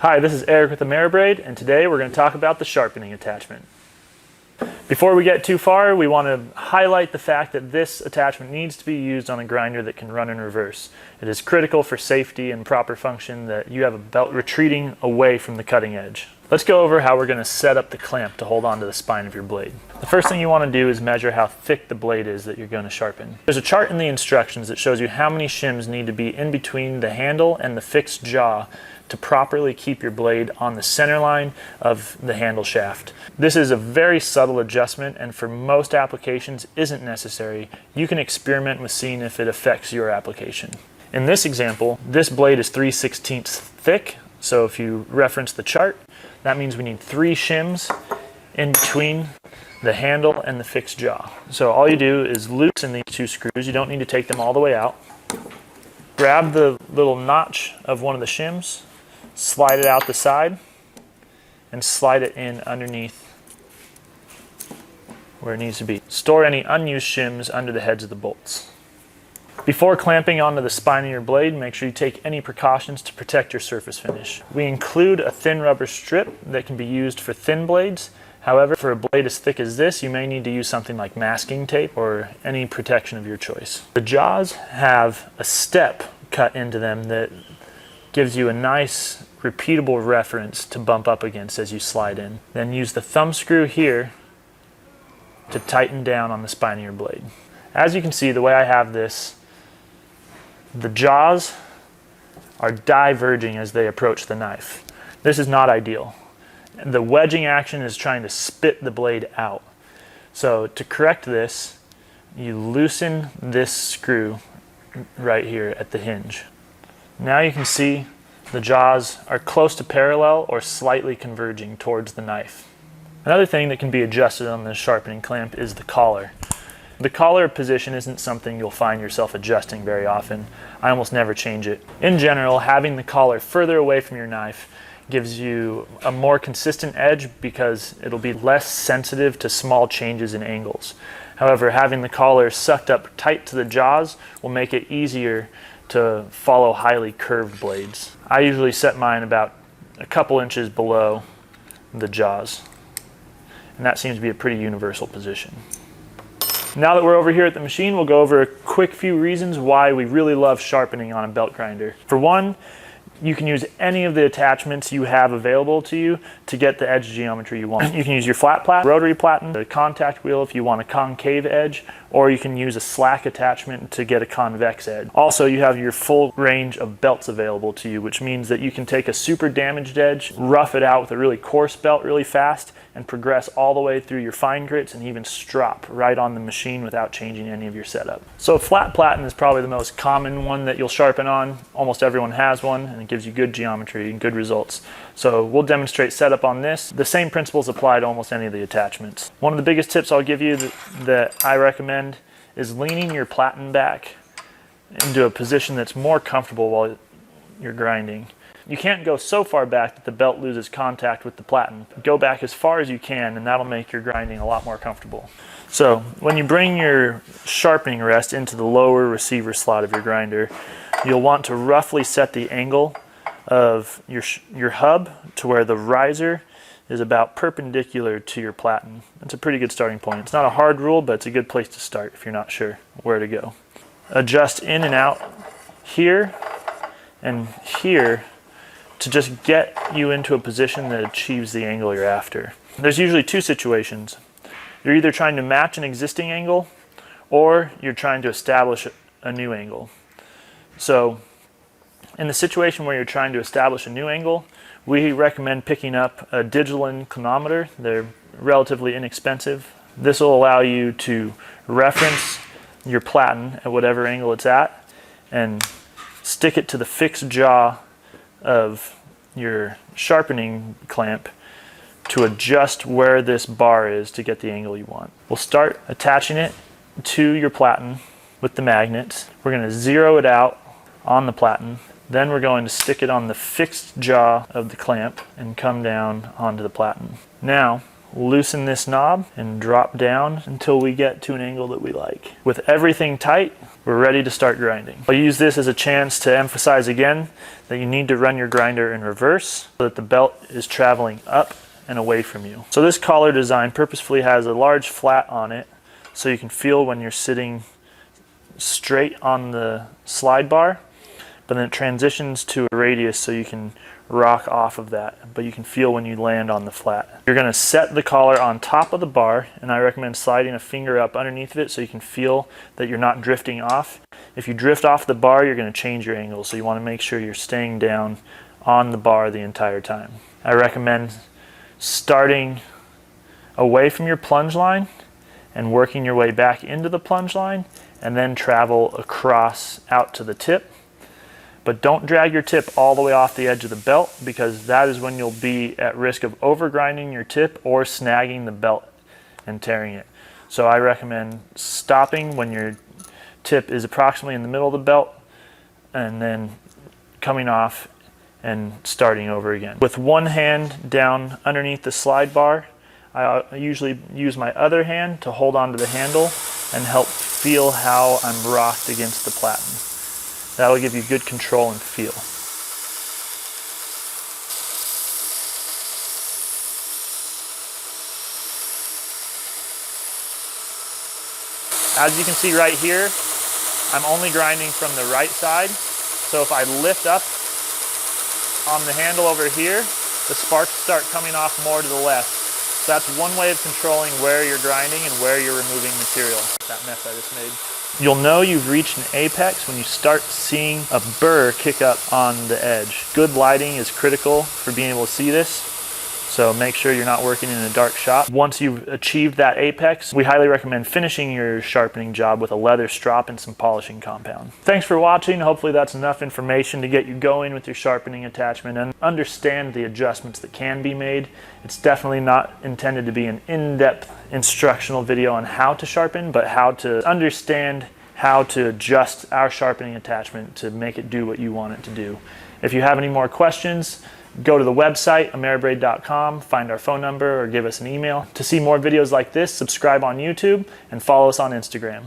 Hi, this is Eric with Ameribraid, and today we're going to talk about the sharpening attachment. Before we get too far, we want to highlight the fact that this attachment needs to be used on a grinder that can run in reverse. It is critical for safety and proper function that you have a belt retreating away from the cutting edge. Let's go over how we're going to set up the clamp to hold onto the spine of your blade. The first thing you want to do is measure how thick the blade is that you're going to sharpen. There's a chart in the instructions that shows you how many shims need to be in between the handle and the fixed jaw to properly keep your blade on the center line of the handle shaft. This is a very subtle adjustment, and for most applications isn't necessary. You can experiment with seeing if it affects your application. In this example, this blade is 3/16 thick, so if you reference the chart, that means we need 3 shims in between the handle and the fixed jaw. So all you do is loosen these 2 screws. You don't need to take them all the way out. Grab the little notch of one of the shims, slide it out the side, and slide it in underneath where it needs to be. Store any unused shims under the heads of the bolts. Before clamping onto the spine of your blade, make sure you take any precautions to protect your surface finish. We include a thin rubber strip that can be used for thin blades. However, for a blade as thick as this, you may need to use something like masking tape or any protection of your choice. The jaws have a step cut into them that gives you a nice repeatable reference to bump up against as you slide in. Then use the thumb screw here to tighten down on the spine of your blade. As you can see, the way I have this, the jaws are diverging as they approach the knife. This is not ideal. The wedging action is trying to spit the blade out. So to correct this, you loosen this screw right here at the hinge. Now you can see the jaws are close to parallel or slightly converging towards the knife. Another thing that can be adjusted on the sharpening clamp is the collar. The collar position isn't something you'll find yourself adjusting very often. I almost never change it. In general, having the collar further away from your knife gives you a more consistent edge because it'll be less sensitive to small changes in angles. However, having the collar sucked up tight to the jaws will make it easier to follow highly curved blades. I usually set mine about a couple inches below the jaws, and that seems to be a pretty universal position. Now that we're over here at the machine, we'll go over a quick few reasons why we really love sharpening on a belt grinder. For one, you can use any of the attachments you have available to you to get the edge geometry you want. You can use your flat platen, rotary platen, the contact wheel if you want a concave edge, or you can use a slack attachment to get a convex edge. Also, you have your full range of belts available to you, which means that you can take a super damaged edge, rough it out with a really coarse belt really fast, and progress all the way through your fine grits and even strop right on the machine without changing any of your setup. So flat platen is probably the most common one that you'll sharpen on. Almost everyone has one, and it gives you good geometry and good results. So we'll demonstrate setup on this. The same principles apply to almost any of the attachments. One of the biggest tips I'll give you that I recommend is leaning your platen back into a position that's more comfortable while you're grinding. You can't go so far back that the belt loses contact with the platen. Go back as far as you can, and that'll make your grinding a lot more comfortable. So when you bring your sharpening rest into the lower receiver slot of your grinder, you'll want to roughly set the angle of your hub to where the riser is about perpendicular to your platen. That's a pretty good starting point. It's not a hard rule, but it's a good place to start if you're not sure where to go. Adjust in and out here and here to just get you into a position that achieves the angle you're after. There's usually 2 situations. You're either trying to match an existing angle or you're trying to establish a new angle. So in the situation where you're trying to establish a new angle, we recommend picking up a digital inclinometer. They're relatively inexpensive. This will allow you to reference your platen at whatever angle it's at and stick it to the fixed jaw of your sharpening clamp to adjust where this bar is to get the angle you want. We'll start attaching it to your platen with the magnets. We're going to zero it out on the platen. Then we're going to stick it on the fixed jaw of the clamp and come down onto the platen. Now loosen this knob and drop down until we get to an angle that we like. With everything tight, We're ready to start grinding. I'll use this as a chance to emphasize again that you need to run your grinder in reverse so that the belt is traveling up and away from you. So this collar design purposefully has a large flat on it so you can feel when you're sitting straight on the slide bar, but then it transitions to a radius so you can rock off of that, but you can feel when you land on the flat. You're going to set the collar on top of the bar, and I recommend sliding a finger up underneath of it so you can feel that you're not drifting off. If you drift off the bar, you're going to change your angle, so you want to make sure you're staying down on the bar the entire time. I recommend starting away from your plunge line and working your way back into the plunge line, and then travel across out to the tip. But don't drag your tip all the way off the edge of the belt, because that is when you'll be at risk of over grinding your tip or snagging the belt and tearing it. So I recommend stopping when your tip is approximately in the middle of the belt and then coming off and starting over again. With one hand down underneath the slide bar, I usually use my other hand to hold onto the handle and help feel how I'm rocked against the platen. That'll give you good control and feel. As you can see right here, I'm only grinding from the right side. So if I lift up on the handle over here, the sparks start coming off more to the left. So that's one way of controlling where you're grinding and where you're removing material. That mess I just made. You'll know you've reached an apex when you start seeing a burr kick up on the edge. Good lighting is critical for being able to see this, so make sure you're not working in a dark shop. Once you've achieved that apex, we highly recommend finishing your sharpening job with a leather strop and some polishing compound. Thanks for watching. Hopefully that's enough information to get you going with your sharpening attachment and understand the adjustments that can be made. It's definitely not intended to be an in-depth instructional video on how to sharpen, but how to understand how to adjust our sharpening attachment to make it do what you want it to do. If you have any more questions, go to the website, ameribraid.com, find our phone number or give us an email. To see more videos like this, subscribe on YouTube and follow us on Instagram.